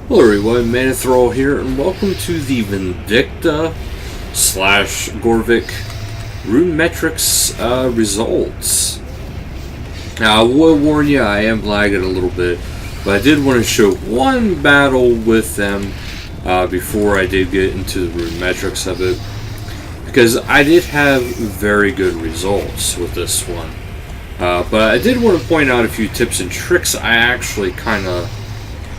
Hello everyone, Manithrall here, and welcome to the Vindicta / Gorvik Runemetrics results. Now, I will warn you, I am lagging a little bit, but I did want to show one battle with them before I did get into the Runemetrics of it, because I did have very good results with this one. But I did want to point out a few tips and tricks I actually kind of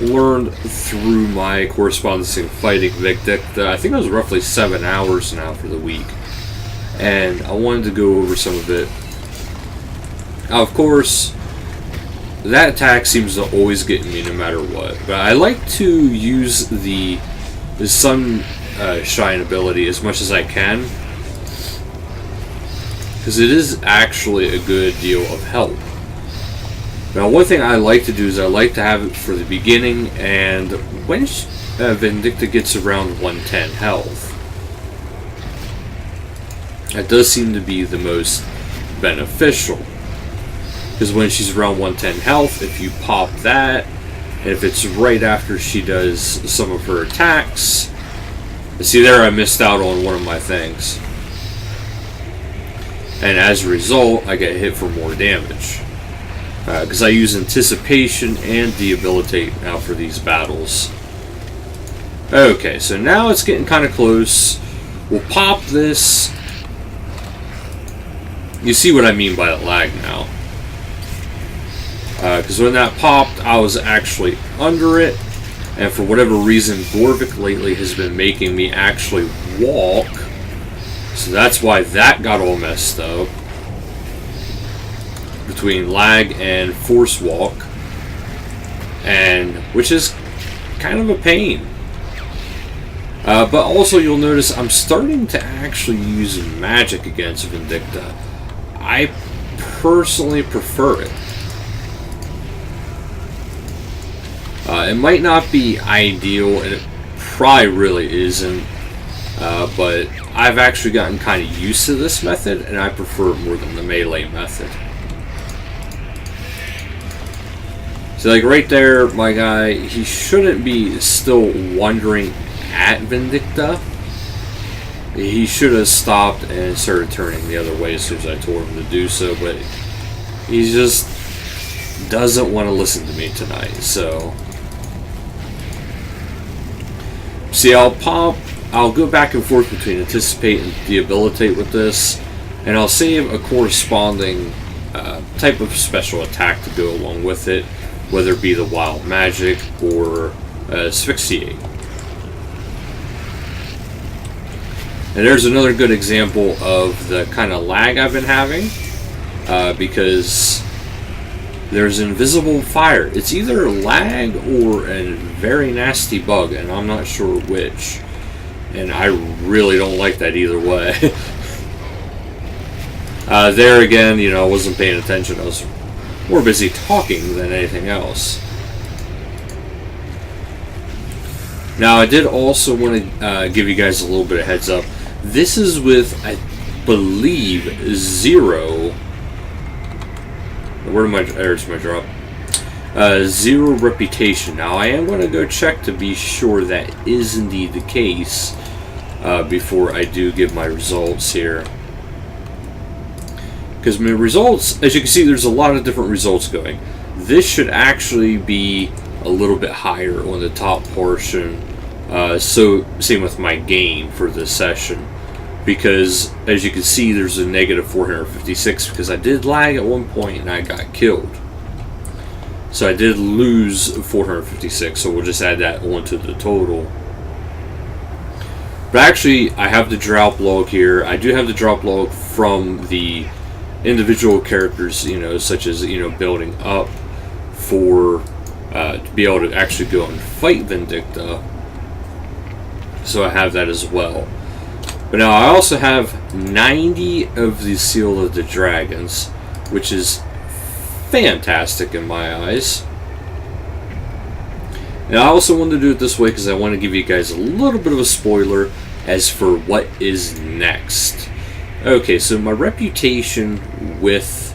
learned through my correspondence in fighting Vindicta. I think it was roughly 7 hours now for the week, and I wanted to go over some of it. Now, of course, that attack seems to always get me no matter what, but I like to use the sun shine ability as much as I can, because it is actually a good deal of help. Now, one thing I like to do is I like to have it for the beginning, and when Vindicta gets around 110 health, that does seem to be the most beneficial. Because when she's around 110 health, if you pop that, and if it's right after she does some of her attacks, see there, I missed out on one of my things. And as a result, I get hit for more damage. Because I use Anticipation and Debilitate now for these battles. Okay, so now it's getting kind of close. We'll pop this. You see what I mean by the lag now. Because when that popped, I was actually under it. And for whatever reason, Gorvik lately has been making me actually walk. So that's why that got all messed up. Between lag and force walk, and which is kind of a pain. But also you'll notice I'm starting to actually use magic against Vindicta. I personally prefer it. It might not be ideal, and it probably really isn't, but I've actually gotten kind of used to this method, and I prefer it more than the melee method. So, like, right there, my guy, he shouldn't be still wandering at Vindicta. He should have stopped and started turning the other way as soon as I told him to do so, but he just doesn't want to listen to me tonight, so. See, I'll go back and forth between Anticipate and Debilitate with this, and I'll save a corresponding type of special attack to go along with it, whether it be the Wild Magic or Asphyxiate. And there's another good example of the kind of lag I've been having, because there's invisible fire. It's either lag or a very nasty bug, and I'm not sure which. And I really don't like that either way. There again, you know, I wasn't paying attention. I was more busy talking than anything else. Now, I did also want to give you guys a little bit of heads up. This is with, I believe, 0. There's my drop. 0 reputation. Now, I am going to go check to be sure that is indeed the case before I do give my results here. Because my results, as you can see, there's a lot of different results going. This should actually be a little bit higher on the top portion. So, same with my gain for this session. Because, as you can see, there's a negative 456 because I did lag at one point and I got killed. So I did lose 456, so we'll just add that onto the total. But actually, I have the drop log here. I do have the drop log from the individual characters, you know, such as, you know, building up for to be able to actually go and fight Vindicta. So I have that as well. But now I also have 90 of the Seal of the Dragons, which is fantastic in my eyes. And I also wanted to do it this way because I want to give you guys a little bit of a spoiler as for what is next. Okay, so my reputation with...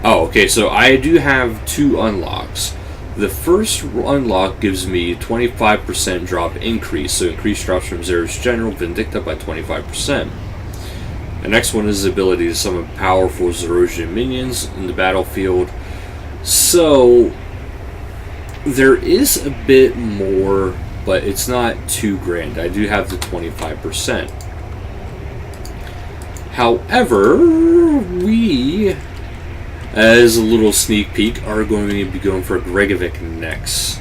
Oh, okay, so I do have 2 unlocks. The first unlock gives me 25% drop increase, so increase drops from Hrs General Vindicta by 25%. The next one is the ability to summon powerful Zerosian minions in the battlefield. So there is a bit more, but it's not too grand. I do have the 25%. However, we, as a little sneak peek, are going to be going for Gregovic next.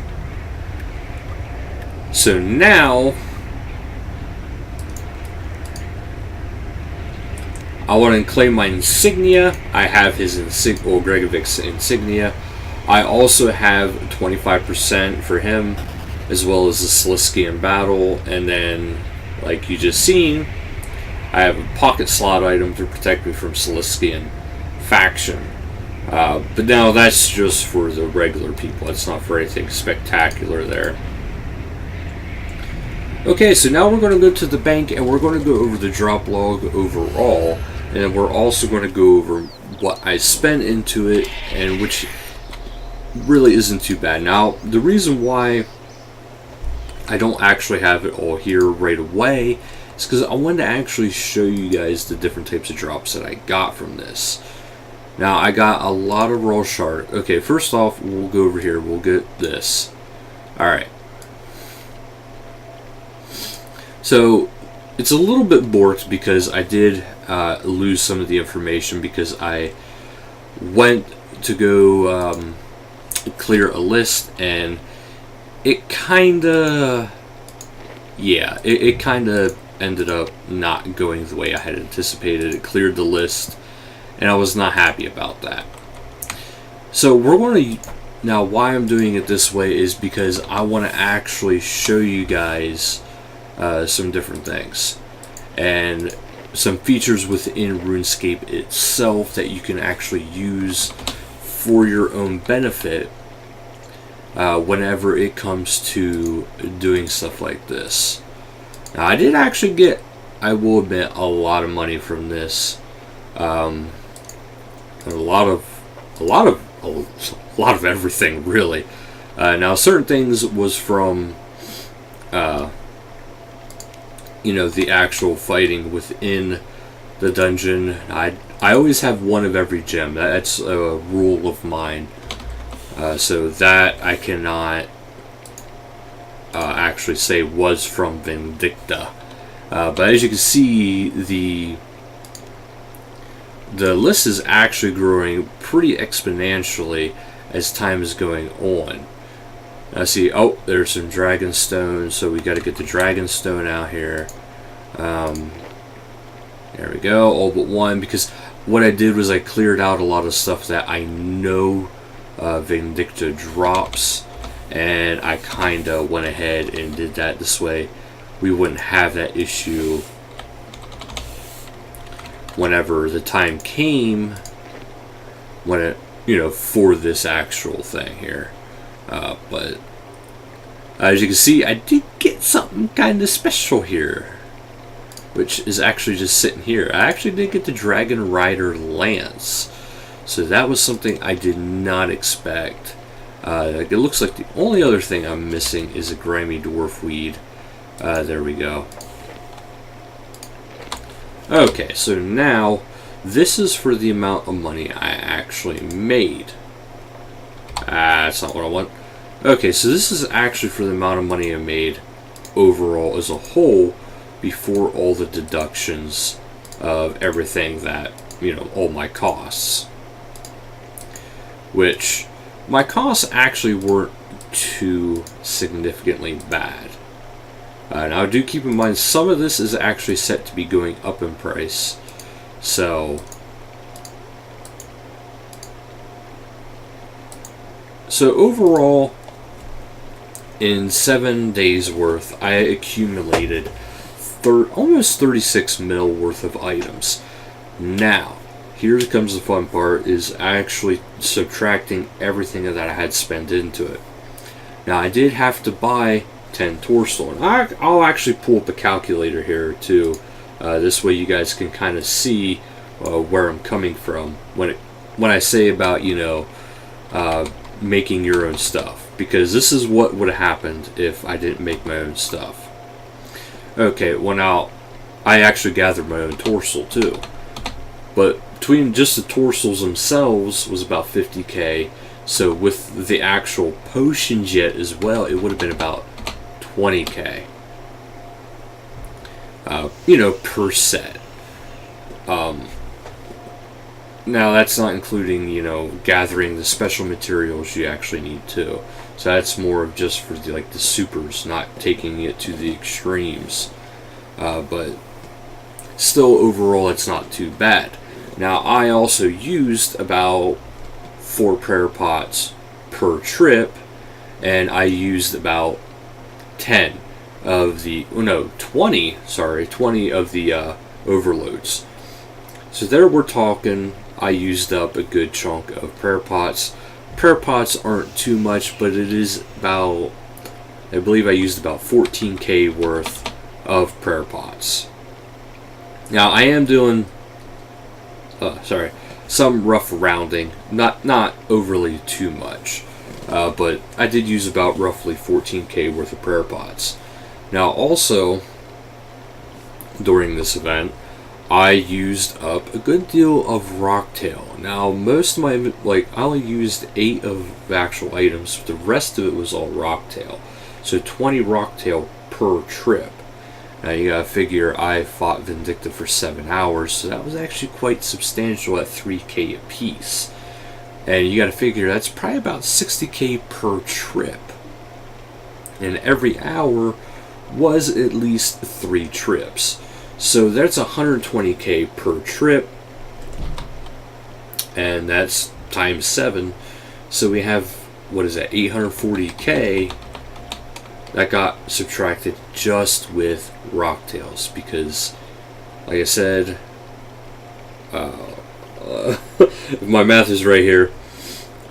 So now I want to claim my insignia. I have his Gregovic's insignia. I also have 25% for him, as well as the Siliskian battle, and then, like you just seen, I have a pocket slot item to protect me from Siliskian faction. But now that's just for the regular people. It's not for anything spectacular there. Okay, so now we're going to go to the bank and we're going to go over the drop log overall. And we're also going to go over what I spent into it, and which really isn't too bad. Now, the reason why I don't actually have it all here right away is because I wanted to actually show you guys the different types of drops that I got from this. Now, I got a lot of raw shard. Okay, first off, we'll go over here. We'll get this. Alright. So, it's a little bit borked because I did lose some of the information because I went to go clear a list, and it kinda, yeah, it kinda ended up not going the way I had anticipated. It cleared the list, and I was not happy about that. So we're going to, now why I'm doing it this way is because I want to actually show you guys some different things and some features within RuneScape itself that you can actually use for your own benefit whenever it comes to doing stuff like this. Now, I did actually get, I will admit, a lot of money from this. A lot of everything, really. Now, certain things was from you know, the actual fighting within the dungeon. I always have one of every gem. That's a rule of mine. So that I cannot actually say was from Vindicta. But as you can see, the list is actually growing pretty exponentially as time is going on. I see, oh, there's some dragon stone, so we got to get the dragon stone out here. There we go, all but one, because what I did was I cleared out a lot of stuff that I know Vindicta drops, and I kind of went ahead and did that this way. We wouldn't have that issue whenever the time came, when it, you know, for this actual thing here. But as you can see, I did get something kind of special here, which is actually just sitting here. I actually did get the Dragon Rider Lance, so that was something I did not expect. It looks like the only other thing I'm missing is a Grimy Dwarf Weed. There we go. Okay, so now this is for the amount of money I actually made. That's not what I want. Okay, so this is actually for the amount of money I made overall as a whole before all the deductions of everything that, you know, all my costs. Which, my costs actually weren't too significantly bad. Now, do keep in mind, some of this is actually set to be going up in price. So overall, in 7 days worth, I accumulated almost 36 mil worth of items. Now, here comes the fun part, is actually subtracting everything that I had spent into it. Now, I did have to buy 10 Torstone. I'll actually pull up a calculator here too. This way you guys can kind of see where I'm coming from when I say about, you know, making your own stuff. because this is what would have happened if I didn't make my own stuff. Okay, well now, I actually gathered my own torsal too. But between just the torsals themselves was about 50k. So with the actual potions yet as well, it would have been about 20k. You know, per set. Now that's not including, you know, gathering the special materials you actually need too. So that's more of just for the, like, the supers, not taking it to the extremes. But still, overall, it's not too bad. Now, I also used about 4 prayer pots per trip, and I used about 10 of the, 20 of the overloads. So there we're talking, I used up a good chunk of prayer pots. Prayer pots aren't too much, but it is about, I believe I used about 14k worth of prayer pots. Now I am doing, some rough rounding, not overly too much, but I did use about roughly 14k worth of prayer pots. Now also, during this event, I used up a good deal of rocktail. Now most of my, I only used 8 of the actual items, the rest of it was all rocktail. So 20 rocktail per trip. Now you gotta figure I fought Vindicta for 7 hours, so that was actually quite substantial at 3k a piece. And you gotta figure that's probably about 60k per trip. And every hour was at least 3 trips. So that's 120k per trip, and that's times 7. So we have, what is that, 840k that got subtracted just with rocktails, because, like I said, if my math is right here,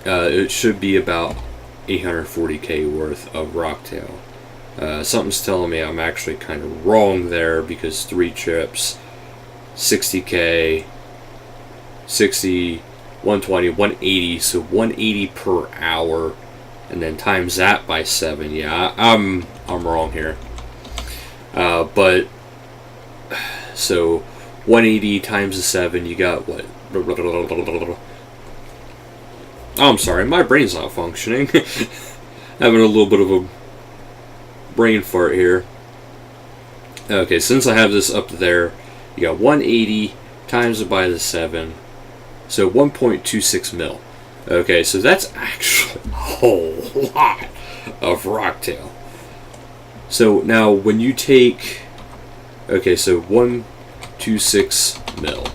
it should be about 840k worth of rocktail. Something's telling me I'm actually kind of wrong there, because 3 trips, 60k, 60, 120, 180, so 180 per hour, and then times that by 7. Yeah, I'm wrong here. But so 180 times the 7, you got what? Oh, I'm sorry, my brain's not functioning. Having a little bit of a brain fart here. Okay, since I have this up there, you got 180 times it by the 7, so 1.26 mil. Okay, so that's actually a whole lot of rocktail. So now when you take, okay, so 1.26 mil.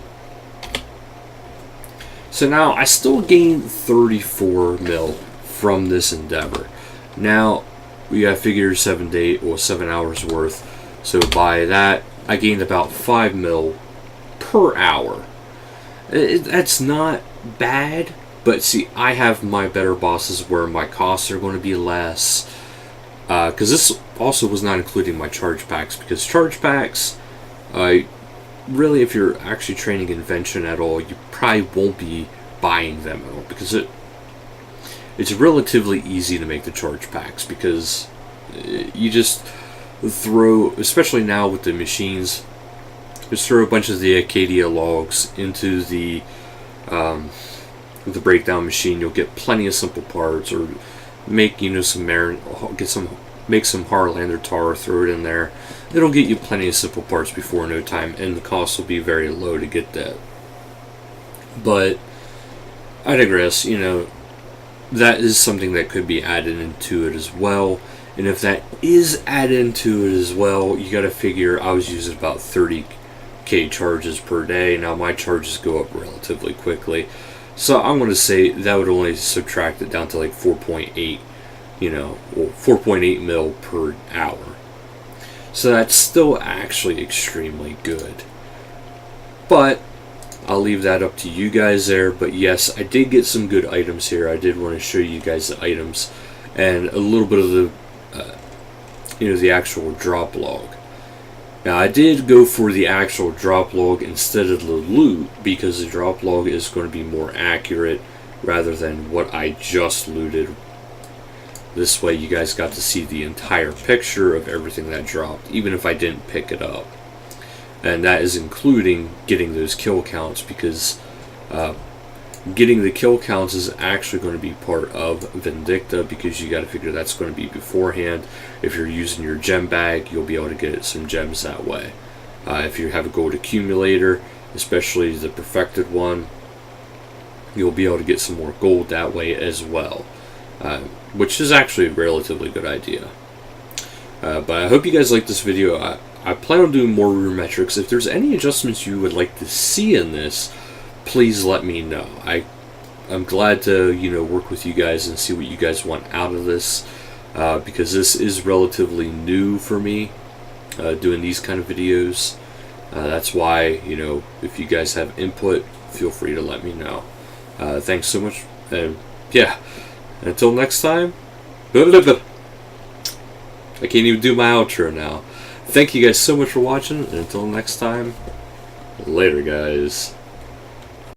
So now I still gained 34 mil from this endeavor. Now we gotta figure 7 hours worth. So by that, I gained about 5 mil per hour. That's not bad, but see, I have my better bosses where my costs are going to be less. Because this also was not including my charge packs, because charge packs, really, if you're actually training Invention at all, you probably won't be buying them at all, because it's relatively easy to make the charge packs, because you just throw, especially now with the machines, just throw a bunch of the Acadia logs into the breakdown machine. You'll get plenty of simple parts, or make, make some Harlander tar, throw it in there. It'll get you plenty of simple parts before no time, and the cost will be very low to get that. But I digress. That is something that could be added into it as well. And if that is added into it as well, you gotta figure I was using about 30k charges per day. Now my charges go up relatively quickly, so I'm gonna say that would only subtract it down to like 4.8, 4.8 mil per hour. So that's still actually extremely good. But I'll leave that up to you guys there. But yes, I did get some good items here. I did want to show you guys the items and a little bit of the the actual drop log. Now I did go for the actual drop log instead of the loot, because the drop log is going to be more accurate rather than what I just looted. This way you guys got to see the entire picture of everything that dropped, even if I didn't pick it up. And that is including getting those kill counts, because getting the kill counts is actually going to be part of Vindicta, because you got to figure that's going to be beforehand. If you're using your gem bag, you'll be able to get some gems that way. If you have a gold accumulator, especially the perfected one, you'll be able to get some more gold that way as well. Which is actually a relatively good idea. But I hope you guys like this video. I plan on doing more Runemetrics. If there's any adjustments you would like to see in this, please let me know. I'm glad to work with you guys and see what you guys want out of this, because this is relatively new for me, doing these kind of videos. That's why, if you guys have input, feel free to let me know. Thanks so much, and yeah. Until next time, I can't even do my outro now. Thank you guys so much for watching, and until next time, later guys.